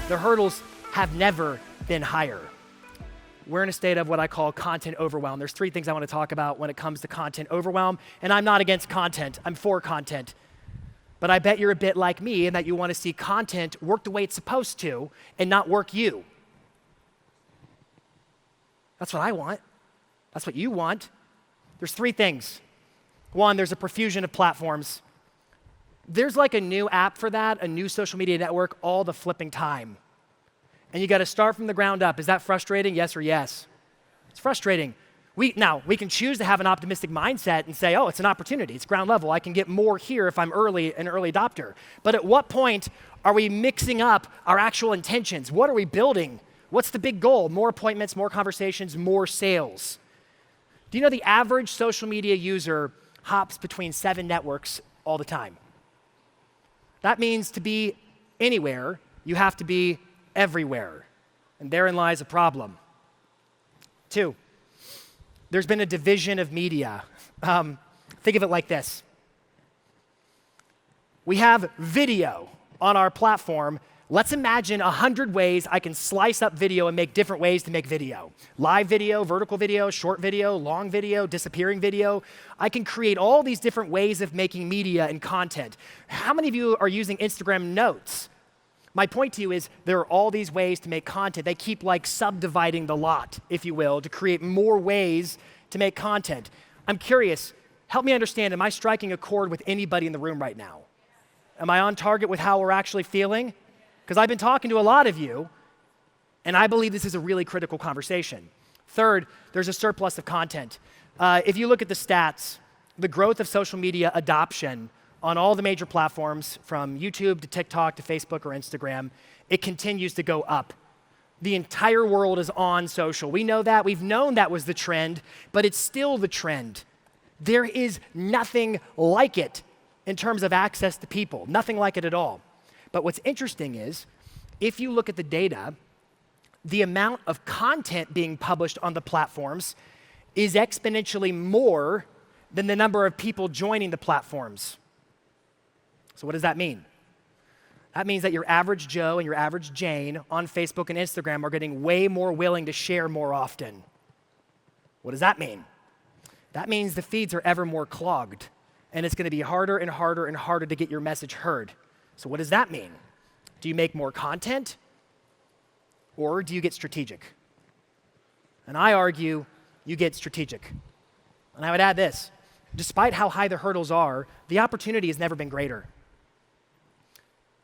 The hurdles have never been higher. We're in a state of what I call content overwhelm. There's 3 things I want to talk about when it comes to content overwhelm, and I'm not against content, I'm for content. But I bet you're a bit like me in that you want to see content work the way it's supposed to and not work you. That's what I want. That's what you want. There's 3 things. 1, there's a profusion of platforms. There's like a new app for that, a new social media network all the flipping time. And you got to start from the ground up. Is that frustrating? Yes or yes? It's frustrating. We can choose to have an optimistic mindset and say, oh, it's an opportunity. It's ground level. I can get more here if I'm an early adopter. But at what point are we mixing up our actual intentions? What are we building? What's the big goal? More appointments, more conversations, more sales. Do you know the average social media user hops between 7 networks all the time? That means to be anywhere, you have to be everywhere. And therein lies a problem. 2, there's been a division of media. Think of it like this. We have video on our platform. Let's imagine 100 ways I can slice up video and make different ways to make video. Live video, vertical video, short video, long video, disappearing video. I can create all these different ways of making media and content. How many of you are using Instagram Notes? My point to you is there are all these ways to make content. They keep like subdividing the lot, if you will, to create more ways to make content. I'm curious, help me understand, am I striking a chord with anybody in the room right now? Am I on target with how we're actually feeling? Because I've been talking to a lot of you, and I believe this is a really critical conversation. 3rd, there's a surplus of content. If you look at the stats, the growth of social media adoption on all the major platforms, from YouTube to TikTok to Facebook or Instagram, it continues to go up. The entire world is on social. We know that. We've known that was the trend, but it's still the trend. There is nothing like it in terms of access to people, nothing like it at all. But what's interesting is, if you look at the data, the amount of content being published on the platforms is exponentially more than the number of people joining the platforms. So what does that mean? That means that your average Joe and your average Jane on Facebook and Instagram are getting way more willing to share more often. What does that mean? That means the feeds are ever more clogged, and it's going to be harder and harder and harder to get your message heard. So what does that mean? Do you make more content, or do you get strategic? And I argue you get strategic. And I would add this. Despite how high the hurdles are, the opportunity has never been greater.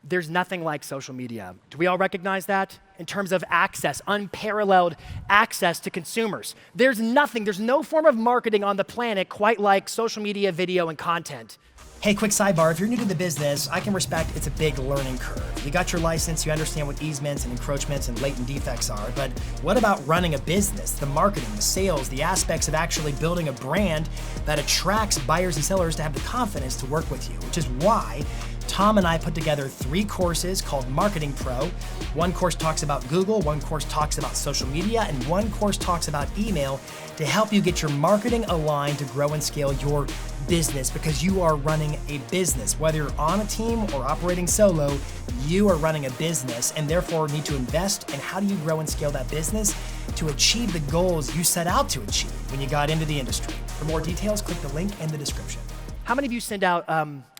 There's nothing like social media. Do we all recognize that? In terms of access, unparalleled access to consumers. There's no form of marketing on the planet quite like social media, video, and content. Hey, quick sidebar, if you're new to the business, I can respect it's a big learning curve. You got your license, you understand what easements and encroachments and latent defects are, but what about running a business, the marketing, the sales, the aspects of actually building a brand that attracts buyers and sellers to have the confidence to work with you, which is why Tom and I put together 3 courses called MarketingPRO. 1 course talks about Google, 1 course talks about social media, and 1 course talks about email to help you get your marketing aligned to grow and scale your business, because you are running a business. Whether you're on a team or operating solo, you are running a business and therefore need to invest in how do you grow and scale that business to achieve the goals you set out to achieve when you got into the industry. For more details, click the link in the description. How many of you send out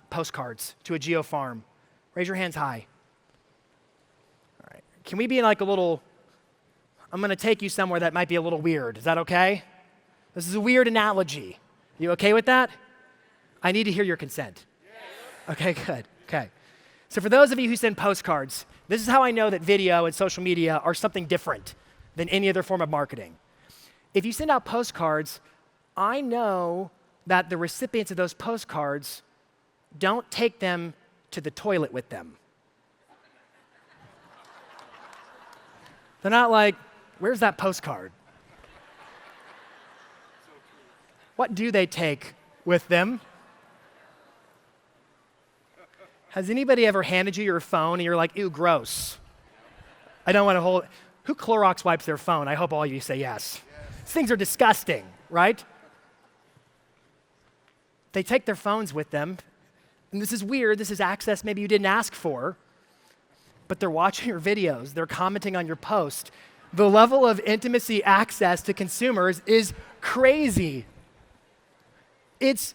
postcards to a geo farm? Raise your hands high. All right. Can we be in like a little, I'm going to take you somewhere that might be a little weird. Is that okay? This is a weird analogy. You okay with that? I need to hear your consent. Yes. Okay, good. Okay. So for those of you who send postcards, this is how I know that video and social media are something different than any other form of marketing. If you send out postcards, I know that the recipients of those postcards don't take them to the toilet with them. They're not like, where's that postcard? What do they take with them? Has anybody ever handed you your phone and you're like, ew, gross? I don't want to hold. Who Clorox wipes their phone? I hope all of you say yes. These things are disgusting, right? They take their phones with them. And this is weird. This is access maybe you didn't ask for. but they're watching your videos, they're commenting on your post. The level of intimacy access to consumers is crazy. It's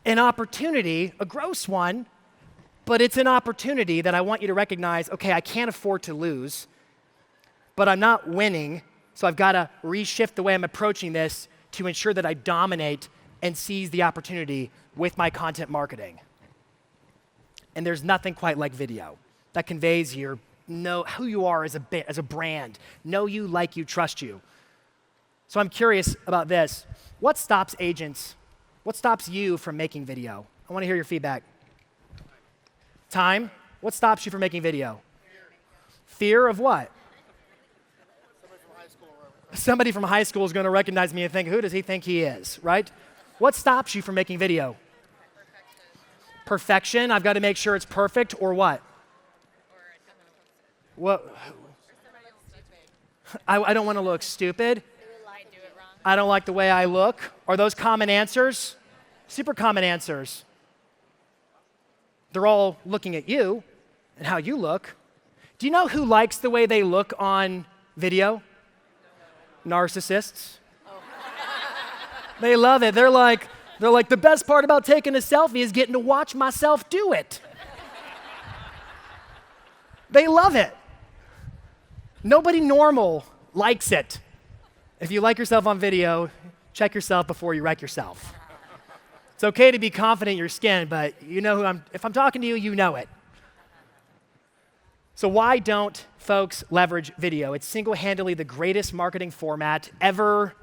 an opportunity, a gross one, but it's an opportunity that I want you to recognize, okay, I can't afford to lose, but I'm not winning, so I've got to reshift the way I'm approaching this to ensure that I dominate and seize the opportunity with my content marketing. And there's nothing quite like video that conveys who you are as a brand. Know you, like you, trust you. So I'm curious about this. What stops agents? What stops you from making video? I want to hear your feedback. Time? What stops you from making video? Fear of what? Somebody from high school is going to recognize me and think, who does he think he is, right? What stops you from making video? Perfection. I've got to make sure it's perfect, or what? What? I don't want to look stupid. I don't like the way I look. Are those common answers? Super common answers. They're all looking at you and how you look. Do you know who likes the way they look on video? Narcissists. They love it. They're like, the best part about taking a selfie is getting to watch myself do it. They love it. Nobody normal likes it. If you like yourself on video, check yourself before you wreck yourself. It's okay to be confident in your skin, but you know if I'm talking to you, you know it. So why don't folks leverage video? It's single-handedly the greatest marketing format ever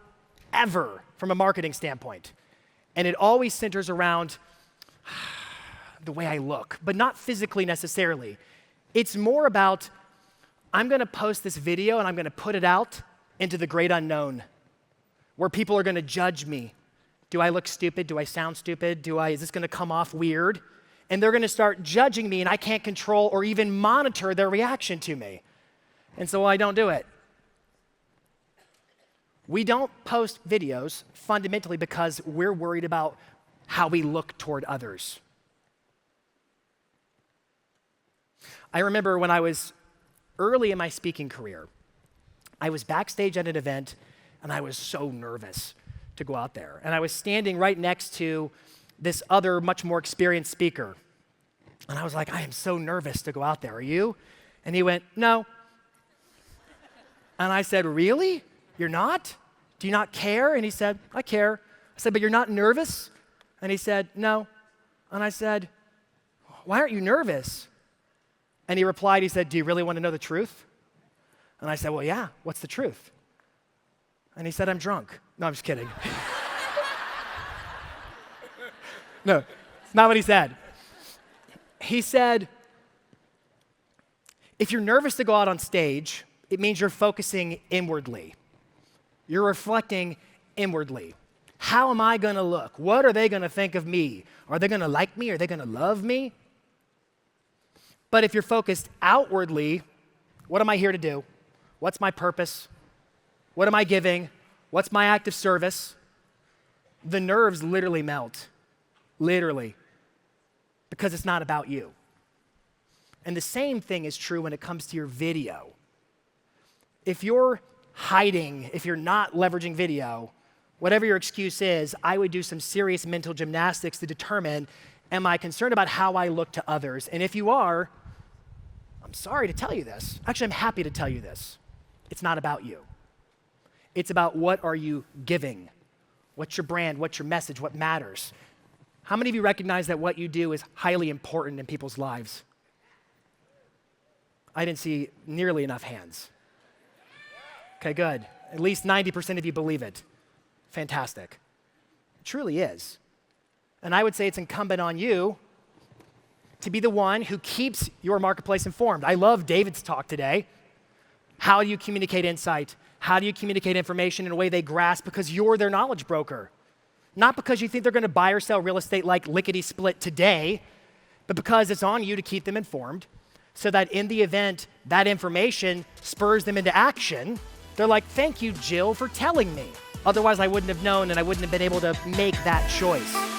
from a marketing standpoint. And it always centers around the way I look, but not physically necessarily. It's more about, I'm going to post this video and I'm going to put it out into the great unknown, where people are going to judge me. Do I look stupid? Do I sound stupid? Is this going to come off weird? And they're going to start judging me, and I can't control or even monitor their reaction to me. And so I don't do it. We don't post videos fundamentally because we're worried about how we look toward others. I remember when I was early in my speaking career, I was backstage at an event, and I was so nervous to go out there. And I was standing right next to this other, much more experienced speaker. And I was like, I am so nervous to go out there. Are you? And he went, no. And I said, really? You're not? Do you not care? And he said, I care. I said, but you're not nervous? And he said, no. And I said, why aren't you nervous? And he replied, he said, do you really want to know the truth? And I said, well, yeah, what's the truth? And he said, I'm drunk. No, I'm just kidding. No, it's not what he said. He said, if you're nervous to go out on stage, it means you're focusing inwardly. You're reflecting inwardly. How am I going to look? What are they going to think of me? Are they going to like me? Are they going to love me? But if you're focused outwardly, what am I here to do? What's my purpose? What am I giving? What's my act of service? The nerves literally melt. Literally. Because it's not about you. And the same thing is true when it comes to your video. If you're hiding, if you're not leveraging video, whatever your excuse is, I would do some serious mental gymnastics to determine, am I concerned about how I look to others? And if you are, I'm sorry to tell you this. Actually, I'm happy to tell you this. It's not about you. It's about what are you giving? What's your brand? What's your message? What matters? How many of you recognize that what you do is highly important in people's lives? I didn't see nearly enough hands. Okay, good. At least 90% of you believe it. Fantastic. It truly is. And I would say it's incumbent on you to be the one who keeps your marketplace informed. I love David's talk today. How do you communicate insight? How do you communicate information in a way they grasp because you're their knowledge broker? Not because you think they're going to buy or sell real estate like lickety-split today, but because it's on you to keep them informed so that in the event that information spurs them into action, they're like, thank you, Jill, for telling me. Otherwise, I wouldn't have known and I wouldn't have been able to make that choice.